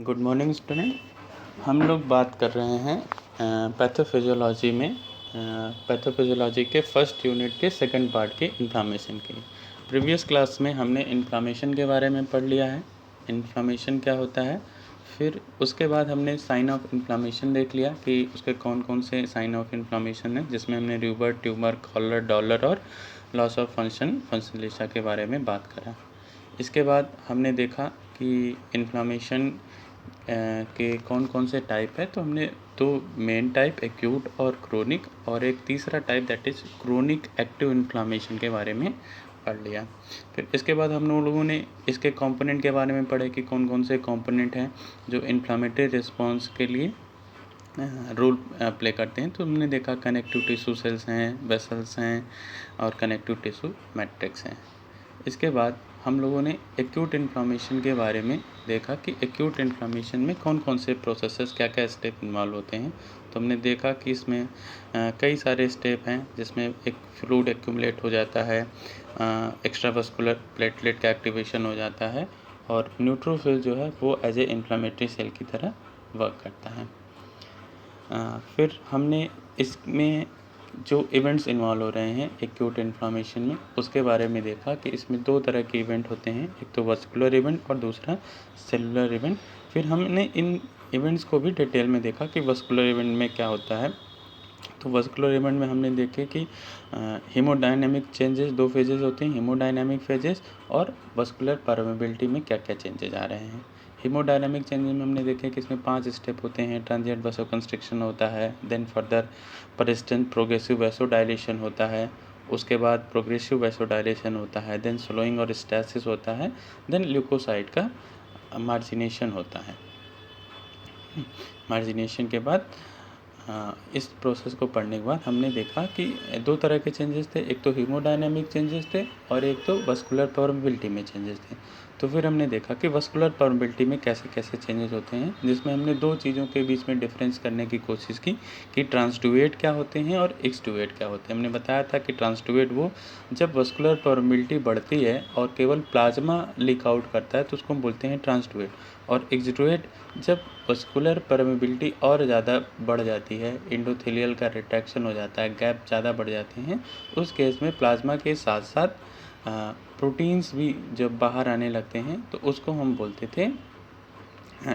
Good morning student. हम लोग बात कर रहे हैं पैथोफिजियोलॉजी में पैथोफिजियोलॉजी के फर्स्ट यूनिट के सेकंड पार्ट के इन्फ्लामेशन की। प्रीवियस क्लास में हमने इन्फ्लामेशन के बारे में पढ़ लिया है, इन्फ्लामेशन क्या होता है। फिर उसके बाद हमने साइन ऑफ इन्फ्लामेशन देख लिया कि उसके कौन कौन से साइन ऑफ इन्फ्लामेशन है, जिसमें हमने र्यूबर, ट्यूमर, कॉलर, डॉलर और लॉस ऑफ फंक्शनलिसा के बारे में बात करा। इसके बाद हमने देखा कि इन्फ्लामेशन के कौन कौन से टाइप है। तो हमने दो मेन टाइप, एक्यूट और क्रोनिक, और एक तीसरा type that is chronic active inflammation के बारे में पढ़ लिया। फिर इसके बाद हम लोगों ने इसके कंपोनेंट के बारे में पढ़े कि कौन कौन से कंपोनेंट हैं जो इन्फ्लामेटरी रिस्पॉन्स के लिए रोल प्ले करते हैं। तो हमने देखा कनेक्टिव टिश्यू सेल्स हैं, वेसल्स हैं और कनेक्टिव टिश्यू मैट्रिक्स हैं। इसके बाद हम लोगों ने एक्यूट इन्फ्लामेशन के बारे में देखा कि एक्यूट इन्फ्लामेशन में कौन कौन से प्रोसेसेस, क्या क्या स्टेप इन्वॉल्व होते हैं। तो हमने देखा कि इसमें कई सारे स्टेप हैं, जिसमें एक फ्लूइड एक्यूमुलेट हो जाता है, एक्स्ट्रावास्कुलर प्लेटलेट का एक्टिवेशन हो जाता है और न्यूट्रोफिल जो है वो एज ए इन्फ्लामेटरी सेल की तरह वर्क करता है। फिर हमने इसमें जो इवेंट्स इन्वॉल्व हो रहे हैं एक्यूट इन्फ्लामेशन में, उसके बारे में देखा कि इसमें दो तरह के इवेंट होते हैं, एक तो वस्कुलर इवेंट और दूसरा सेलुलर इवेंट। फिर हमने इन इवेंट्स को भी डिटेल में देखा कि वस्कुलर इवेंट में क्या होता है। तो वस्कुलर इवेंट में हमने देखे कि हीमोडायनेमिक चेंजेस, दो फेजेस होते हैं, हीमोडायनेमिक फेजेस और वस्कुलर परमेबिलिटी में क्या क्या चेंजेस आ रहे हैं। हीमोडायनेमिक चेंजेस में हमने देखे कि इसमें 5 स्टेप होते हैं। ट्रांजिएंट वैसोकंस्ट्रिक्शन होता है, then further persistent progressive vasodilation होता है, उसके बाद प्रोग्रेसिव वैसोडायलेशन होता है, देन स्लोइंग और स्टैसिस होता है, देन ल्यूकोसाइट का मार्जिनेशन होता है। मार्जिनेशन के बाद इस प्रोसेस को पढ़ने के बाद हमने देखा कि दो तरह के चेंजेस थे, एक तो हीमोडायनेमिक चेंजेस थे और एक तो वस्कुलर परमेबिलिटी में चेंजेस थे। तो फिर हमने देखा कि वस्कुलर परमेबिलिटी में कैसे कैसे चेंजेस होते हैं, जिसमें हमने दो चीज़ों के बीच में डिफरेंस करने की कोशिश की कि ट्रांसड्यूएट क्या होते हैं और एक्सड्यूएट क्या होते हैं। हमने बताया था कि ट्रांसड्यूएट वो जब वस्कुलर परमेबिलिटी बढ़ती है और केवल प्लाज्मा लीक आउट करता है तो उसको हम बोलते हैं ट्रांसड्यूएट, और एक्सड्यूएट जब वस्कुलर परमेबिलिटी और ज़्यादा बढ़ जाती है, एंडोथेलियल का रिट्रैक्शन हो जाता है, गैप ज़्यादा बढ़ जाते हैं, उस केस में प्लाज्मा के साथ साथ प्रोटीन्स भी जब बाहर आने लगते हैं तो उसको हम बोलते थे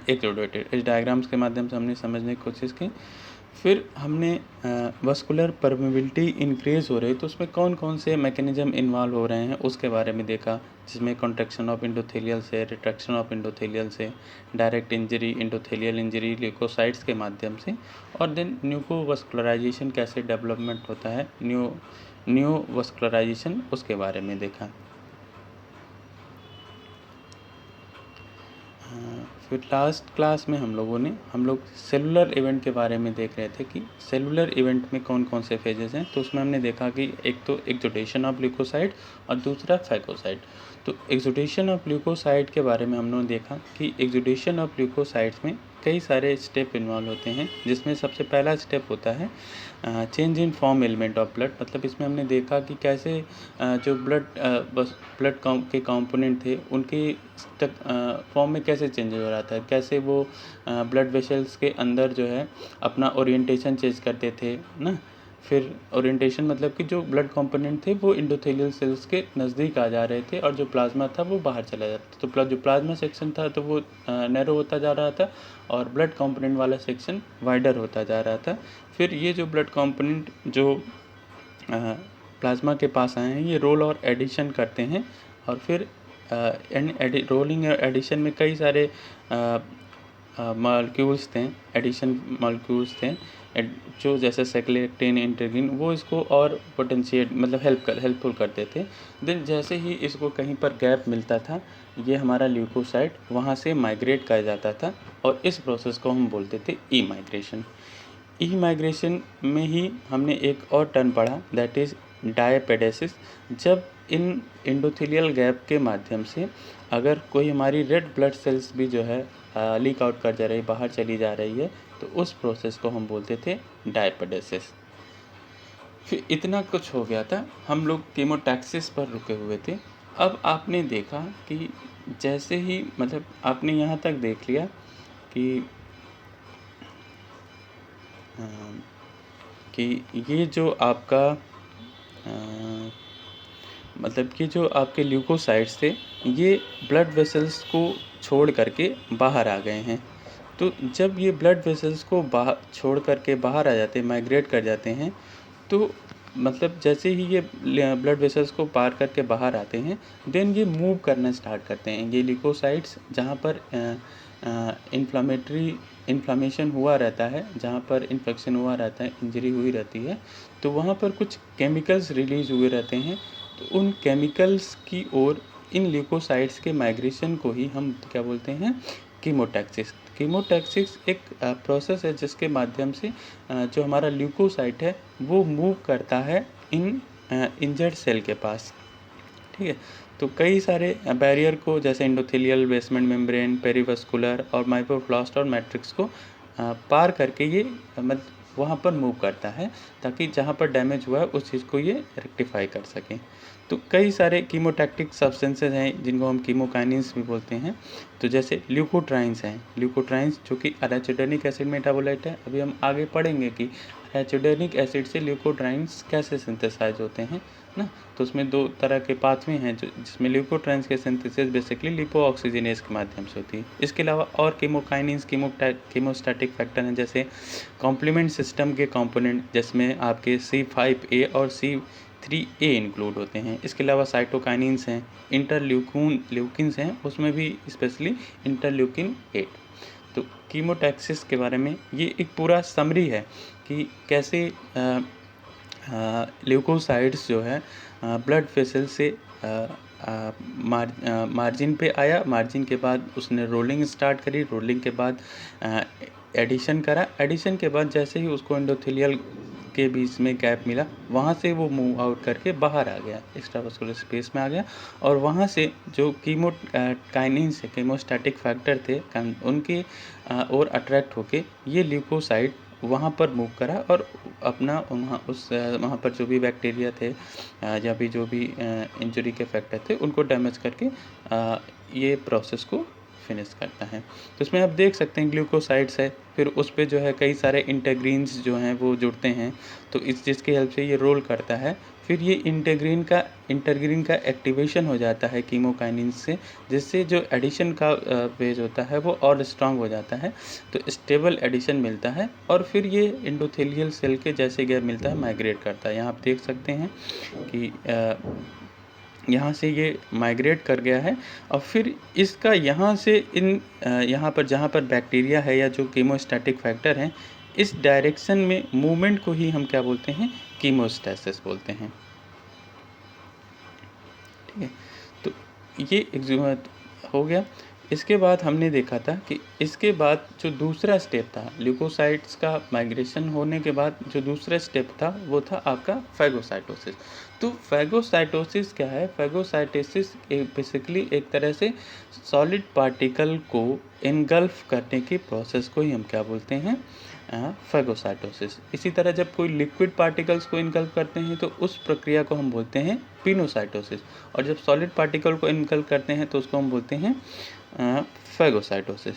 एक्सड्यूएटेड। इस डायग्राम्स के माध्यम से हमने समझने की कोशिश की। फिर हमने वस्कुलर परमेबिलिटी इंक्रीज़ हो रही तो उसमें कौन कौन से मैकेनिज्म इन्वॉल्व हो रहे हैं उसके बारे में देखा, जिसमें कॉन्ट्रैक्शन ऑफ एंडोथेलियल से, रिट्रैक्शन ऑफ एंडोथेलियल से, direct injury, endothelial injury leukocytes के माध्यम से, और देन न्यूकोवस्कुलराइजेशन कैसे डेवलपमेंट होता है, न्यू वस्कुलराइजेशन, उसके बारे में देखा। फिर लास्ट क्लास में हम लोग सेलुलर इवेंट के बारे में देख रहे थे कि सेलुलर इवेंट में कौन कौन से फेजेस हैं। तो उसमें हमने देखा कि एक तो एक्सुडेशन ऑफ ल्यूकोसाइट और दूसरा फैगोसाइट। तो एक्सुडेशन ऑफ ल्यूकोसाइट के बारे में हम लोगों ने देखा कि एक्सुडेशन ऑफ ल्यूकोसाइट्स में कई सारे स्टेप इन्वॉल्व होते हैं, जिसमें सबसे पहला स्टेप होता है change in form element of blood. मतलब इसमें हमने देखा कि कैसे जो ब्लड के कंपोनेंट थे उनके फॉर्म में कैसे चेंज हो रहा था, कैसे वो ब्लड वेसल्स के अंदर जो है अपना ओरिएंटेशन चेंज करते थे ना। फिर ओरिएंटेशन मतलब कि जो ब्लड कंपोनेंट थे वो एंडोथेलियल सेल्स के नज़दीक आ जा रहे थे और जो प्लाज्मा था वो बाहर चला जाता था। तो जो प्लाज्मा सेक्शन था तो वो नैरो होता जा रहा था और ब्लड कंपोनेंट वाला सेक्शन वाइडर होता जा रहा था। फिर ये जो ब्लड कंपोनेंट जो प्लाज्मा के पास आए हैं ये रोल और एडिशन करते हैं, और फिर रोलिंग और एडिशन में कई सारे मॉलिक्यूल्स थे, एडिशन मॉलिक्यूल्स थे जो जैसे सेक्लेक्टिन, इंटीग्रिन, वो इसको और पोटेंशिएट मतलब हेल्पफुल करते थे। देन जैसे ही इसको कहीं पर गैप मिलता था, ये हमारा ल्यूकोसाइट वहाँ से माइग्रेट कर जाता था और इस प्रोसेस को हम बोलते थे ई माइग्रेशन। ई माइग्रेशन में ही हमने एक और टर्म पढ़ा दैट इज़ डायपेडेसिस। जब इन एंडोथेलियल गैप के माध्यम से अगर कोई हमारी रेड ब्लड सेल्स भी जो है लीक आउट कर जा रही है, बाहर चली जा रही है, तो उस प्रोसेस को हम बोलते थे डायपेडेसिस। फिर इतना कुछ हो गया था, हम लोग कीमोटैक्सिस पर रुके हुए थे। अब आपने देखा कि जैसे ही मतलब आपने यहाँ तक देख लिया कि ये जो आपका मतलब कि जो आपके ल्यूकोसाइट्स थे ये ब्लड वेसल्स को छोड़ करके बाहर आ गए हैं। तो जब ये ब्लड वेसल्स को बाहर छोड़ करके बाहर आ जाते हैं, माइग्रेट कर जाते हैं, तो मतलब जैसे ही ये ब्लड वेसल्स को पार करके बाहर आते हैं, देन ये मूव करना स्टार्ट करते हैं। ये ल्यूकोसाइट्स जहाँ पर इन्फ्लामेशन हुआ रहता है, जहाँ पर इन्फेक्शन हुआ रहता है, इंजरी हुई रहती है, तो वहाँ पर कुछ केमिकल्स रिलीज़ हुए रहते हैं। तो उन केमिकल्स की ओर इन ल्यूकोसाइट्स के माइग्रेशन को ही हम क्या बोलते हैं, कीमोटैक्सिस। कीमोटैक्सिस एक प्रोसेस है जिसके माध्यम से जो हमारा ल्यूकोसाइट है वो मूव करता है इन इंजर्ड सेल के पास। ठीक है, तो कई सारे बैरियर को जैसे एंडोथेलियल, बेसमेंट मेम्ब्रेन, पेरिवस्कुलर और माइक्रोफ्लास्ट और मैट्रिक्स को पार करके ये मतलब वहाँ पर मूव करता है, ताकि जहाँ पर डैमेज हुआ है उस चीज़ को ये रेक्टिफाई कर सकें। तो कई सारे कीमोटैक्टिक सब्सटेंसेस हैं जिनको हम कीमोकाइनिन्स भी बोलते हैं। तो जैसे ल्यूकोट्राइन्स हैं, ल्यूकोट्राइन्स जो कि एराचिडोनिक एसिड मेटाबोलाइट है। अभी हम आगे पढ़ेंगे कि एराचिडोनिक एसिड से ल्यूकोट्राइन्स कैसे सिंथेसाइज होते हैं ना। तो उसमें दो तरह के पाथवे हैं जिसमें ल्यूकोट्राइन्स के सिंथेसिस बेसिकली लिपोऑक्सीजिनेज के माध्यम से होती है। इसके अलावा और कीमोकाइनिन्स, कीमोस्टैटिक फैक्टर हैं, जैसे कॉम्प्लीमेंट सिस्टम के कंपोनेंट जिसमें आपके C5a और C3a इंक्लूड होते हैं। इसके अलावा साइटोकाइनिन्स हैं, ल्यूकिन्स हैं, उसमें भी स्पेशली इंटरल्यूकिन 8। तो कीमोटैक्सिस के बारे में ये एक पूरा समरी है कि कैसे ल्यूकोसाइट्स जो है ब्लड वेसल से मार्जिन पे आया, मार्जिन के बाद उसने रोलिंग स्टार्ट करी, रोलिंग के बाद एडिशन करा, एडिशन के बाद जैसे ही उसको एंडोथेलियल के बीच में गैप मिला, वहाँ से वो मूव आउट करके बाहर आ गया, एक्स्ट्रावास्कुलर स्पेस में आ गया, और वहाँ से जो कीमोकाइनिन्स से कीमोस्टैटिक फैक्टर थे उनके और अट्रैक्ट होके ये ल्यूकोसाइट वहाँ पर मूव करा और अपना वहाँ पर जो भी बैक्टीरिया थे या भी जो भी इंजरी के फैक्टर थे उनको डैमेज करके ये प्रोसेस को फिनिश करता है। तो इसमें आप देख सकते हैं ग्लूकोसाइड्स है, फिर उस पे जो है कई सारे इंटेग्रीन्स जो हैं वो जुड़ते हैं, तो इस चीज़ की हेल्प से ये रोल करता है। फिर ये इंटरग्रीन का एक्टिवेशन हो जाता है कीमोकाइनिन्स से, जिससे जो एडिशन का पेज होता है वो और स्ट्रांग हो जाता है, तो स्टेबल एडिशन मिलता है और फिर ये एंडोथेलियल सेल के जैसे गैप मिलता है, माइग्रेट करता है। यहाँ आप देख सकते हैं कि यहाँ से ये माइग्रेट कर गया है और फिर इसका यहाँ से यहाँ पर जहाँ पर बैक्टीरिया है या जो कीमोस्टैटिक फैक्टर हैं, इस डायरेक्शन में मूवमेंट को ही हम क्या बोलते हैं, कीमोस्टैसिस बोलते हैं। ठीक है, तो ये एग्जीमेट हो गया। इसके बाद हमने देखा था कि इसके बाद जो दूसरा स्टेप था ल्यूकोसाइट्स का माइग्रेशन होने के बाद जो दूसरा स्टेप था वो था आपका फैगोसाइटोसिस। तो फैगोसाइटोसिस क्या है? फैगोसाइटोसिस बेसिकली एक तरह से सॉलिड पार्टिकल को इनगल्फ करने की प्रोसेस को ही हम क्या बोलते हैं, फैगोसाइटोसिस। इसी तरह जब कोई लिक्विड पार्टिकल्स को इनगल्फ करते हैं तो उस प्रक्रिया को हम बोलते हैं पिनोसाइटोसिस, और जब सॉलिड पार्टिकल को इनगल्फ करते हैं तो उसको हम बोलते हैं फैगोसाइटोसिस।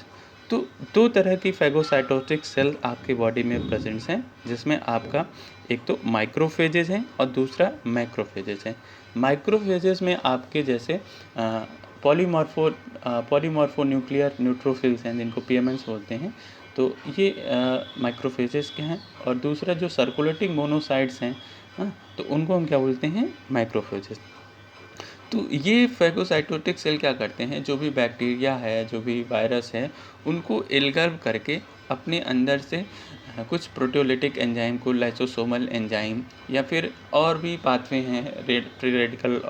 तो दो तरह की फैगोसाइटोटिक सेल आपकी बॉडी में प्रेजेंट्स हैं, जिसमें आपका एक तो माइक्रोफेजेस हैं और दूसरा मैक्रोफेजेस हैं। माइक्रोफेजेस में आपके जैसे पॉलीमॉर्फो न्यूक्लियर न्यूट्रोफिल्स हैं, जिनको पीएमएन्स बोलते हैं, तो ये माइक्रोफेजेस के हैं। और दूसरा जो सर्कुलेटिंग मोनोसाइट्स हैं, तो उनको हम क्या बोलते हैं, मैक्रोफेजेस। तो ये फैगोसाइटोटिक सेल क्या करते हैं, जो भी बैक्टीरिया है, जो भी वायरस है, उनको एल्गर्व करके अपने अंदर से कुछ प्रोटियोलिटिक एंजाइम को, लाइसोसोमल एंजाइम या फिर और भी पाथवे हैं फ्री रेडिकल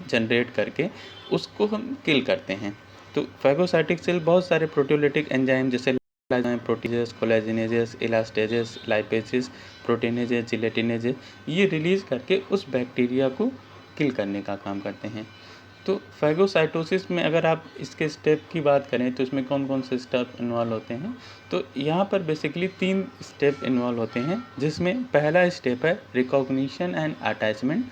जनरेट करके उसको हम किल करते हैं। तो फैगोसाइटिक सेल बहुत सारे प्रोटियोलिटिक एंजाइम जैसे प्रोटीजेस, कोलेजिनेजेस, इलास्टेजेस, लाइपेजेस, प्रोटीनेजेस, जिलेटिनेजेस, ये रिलीज़ करके उस बैक्टीरिया को किल करने का काम करते हैं। तो फैगोसाइटोसिस में अगर आप इसके स्टेप की बात करें तो इसमें कौन कौन से स्टेप इन्वॉल्व होते हैं, तो यहाँ पर बेसिकली 3 स्टेप इन्वॉल्व होते हैं, जिसमें पहला स्टेप है recognition and attachment,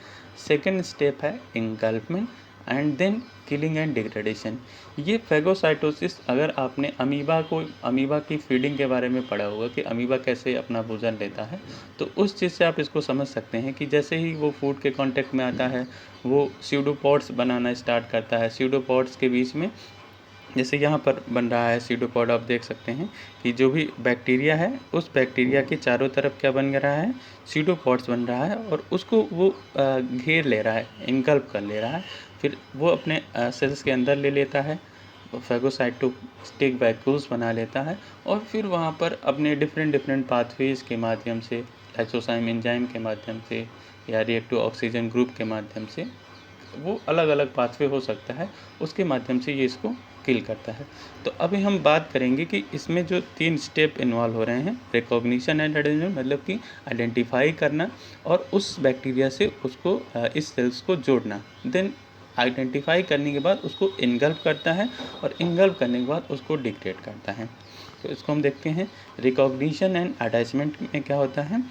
second step है engulfment and then killing and degradation. ये फेगोसाइटोसिस, अगर आपने अमीबा की फीडिंग के बारे में पढ़ा होगा कि अमीबा कैसे अपना भोजन लेता है, तो उस चीज़ से आप इसको समझ सकते हैं कि जैसे ही वो फूड के कांटेक्ट में आता है, वो स्यूडोपोड्स बनाना स्टार्ट करता है। स्यूडोपोड्स के बीच में, जैसे यहाँ पर बन रहा है स्यूडोपोड, आप देख सकते हैं कि जो भी बैक्टीरिया है, उस बैक्टीरिया के चारों तरफ क्या बन रहा है, स्यूडोपोड्स बन रहा है, और उसको वो घेर ले रहा है, इनकल्प कर ले रहा है। फिर वो अपने सेल्स के अंदर ले लेता है, फेगोसाइटोस्टिक वैक्यूल्स बना लेता है, और फिर वहाँ पर अपने डिफरेंट पाथवेज के माध्यम से, लाइसोजाइम एंजाइम के माध्यम से या रिएक्टिव ऑक्सीजन ग्रुप के माध्यम से, वो अलग अलग पाथवे हो सकता है, उसके माध्यम से ये इसको किल करता है। तो अभी हम बात करेंगे कि इसमें जो 3 स्टेप इन्वॉल्व हो रहे हैं, रिकॉग्निशन एंड एडेजन, मतलब कि आइडेंटिफाई करना और उस बैक्टीरिया से उसको इस सेल्स को जोड़ना, देन आइडेंटिफाई करने के बाद उसको इनगल्प करता है, और इनगल्प करने के बाद उसको डिग्रेड करता है। तो इसको हम देखते हैं, रिकॉग्निशन एंड अटैचमेंट में क्या होता है।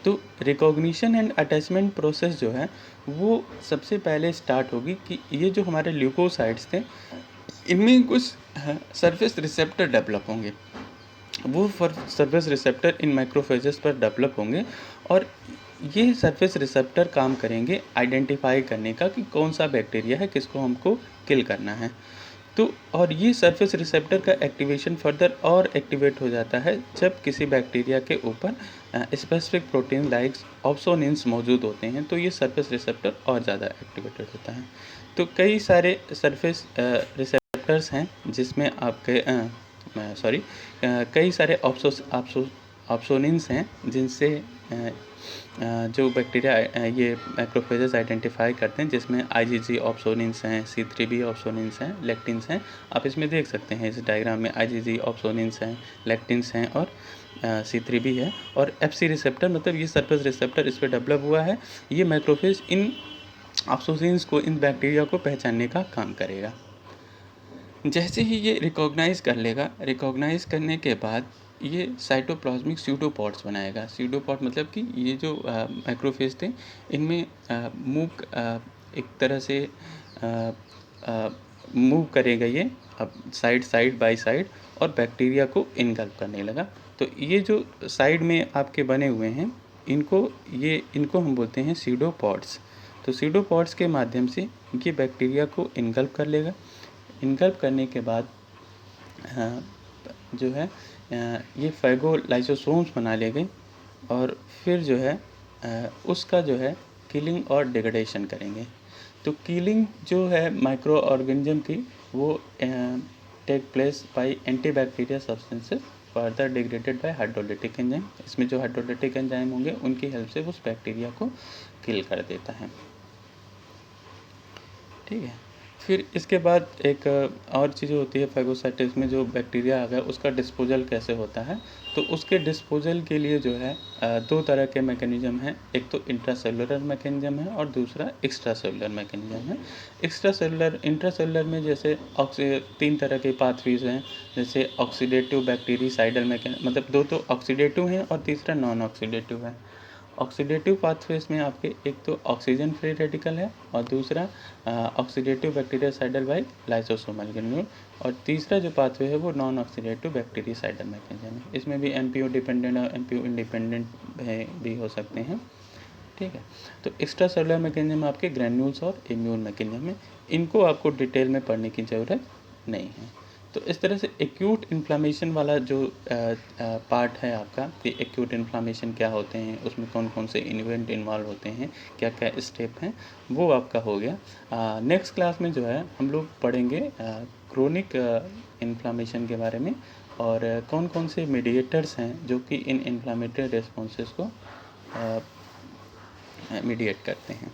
तो रिकॉग्निशन एंड अटैचमेंट प्रोसेस जो है, वो सबसे पहले स्टार्ट होगी कि ये जो हमारे ल्यूकोसाइट्स थे, इनमें कुछ सरफेस रिसेप्टर डेवलप होंगे। वो सरफेस रिसेप्टर इन माइक्रोफेजेस पर डेवलप होंगे, और ये सरफेस रिसेप्टर काम करेंगे आइडेंटिफाई करने का कि कौन सा बैक्टीरिया है, किसको हमको किल करना है। तो और ये सरफेस रिसेप्टर का एक्टिवेशन फर्दर और एक्टिवेट हो जाता है जब किसी बैक्टीरिया के ऊपर स्पेसिफिक प्रोटीन लाइक ऑप्सोनिन्स मौजूद होते हैं, तो ये सरफेस रिसेप्टर और ज़्यादा एक्टिवेटेड होता है। तो कई सारे सरफेस रिसेप्टर्स हैं जिसमें आपके कई सारे ऑप्सोनिन्स हैं जिनसे जो बैक्टीरिया ये मैक्रोफेजेस आइडेंटिफाई करते हैं, जिसमें आईजीजी ऑप्सोनिन्स हैं, C3b ऑप्सोनिन्स हैं, लेक्टिन्स हैं। आप इसमें देख सकते हैं, इस डायग्राम में आईजीजी ऑप्सोनिन्स हैं, लेक्टिन्स हैं, और C3b है। और एफसी रिसेप्टर, मतलब ये सरफेस रिसेप्टर इस पर डेवलप हुआ है। ये मैक्रोफेज इन ऑप्सोनिन्स को, इन बैक्टीरिया को पहचानने का काम करेगा। जैसे ही ये रिकॉग्नाइज़ कर लेगा, रिकॉग्नाइज़ करने के बाद ये साइटोप्लाज्मिक स्यूडोपॉड्स बनाएगा। स्यूडोपॉड मतलब कि ये जो मैक्रोफेज थे, इनमें एक तरह से मूव करेगा ये अब साइड बाय साइड, और बैक्टीरिया को इनगल्प करने लगा। तो ये जो साइड में आपके बने हुए हैं, इनको हम बोलते हैं स्यूडोपॉड्स। तो स्यूडोपॉड्स के माध्यम से ये बैक्टीरिया को इनगल्प कर लेगा। इनगल्प करने के बाद जो है ये फेगोलाइसोसोम्स बना लेंगे, और फिर जो है उसका जो है किलिंग और डिग्रेडेशन करेंगे। तो किलिंग जो है माइक्रो ऑर्गेनिज्म की, वो take place by antibacterial substances further degraded by hydrolytic enzyme. इसमें जो हाइड्रोलिटिक एंजाइम होंगे, उनकी हेल्प से उस बैक्टीरिया को किल कर देता है। ठीक है। फिर इसके बाद एक और चीज़ होती है फेगोसाइटिस में, जो बैक्टीरिया आ गया उसका डिस्पोजल कैसे होता है। तो उसके डिस्पोजल के लिए जो है 2 तरह के मैकेनिज़्म हैं। एक तो इंट्रासेलुलर मैकेनिज़्म है, और दूसरा एक्स्ट्रा सेलुलर मैकेनिज़्म है। इंट्रासेलुलर में जैसे 3 तरह के पाथवेज हैं, जैसे ऑक्सीडेटिव बैक्टीरिसाइडल मैकेनिज्म, मतलब 2 तो ऑक्सीडेटिव हैं और तीसरा नॉन ऑक्सीडेटिव है। ऑक्सीडेटिव पाथवेज में आपके एक तो ऑक्सीजन फ्री रेडिकल है, और दूसरा oxidative bactericidal by lysosomal granule, और तीसरा जो पाथवे है वो नॉन ऑक्सीडेटिव बैक्टीरियासाइडल मैकेनिज्म है। इसमें भी एमपीओ डिपेंडेंट और एमपीओ इंडिपेंडेंट भी हो सकते हैं। ठीक है। तो एक्स्ट्रा सेलुलर मैकेनिज्म आपके ग्रेन्यूल्स और इम्यून मैकेनिज्म है। इनको आपको डिटेल में पढ़ने की ज़रूरत नहीं है। तो इस तरह से एक्यूट इन्फ्लामेशन वाला जो पार्ट है आपका, कि एक्यूट इन्फ्लामेशन क्या होते हैं, उसमें कौन कौन से इवेंट इन्वॉल्व होते हैं, क्या क्या स्टेप हैं, वो आपका हो गया। नेक्स्ट क्लास में जो है हम लोग पढ़ेंगे क्रोनिक इन्फ्लामेशन के बारे में, और कौन कौन से मीडिएटर्स हैं जो कि इन इन्फ्लामेटरी रिस्पॉन्सेस को मीडिएट करते हैं।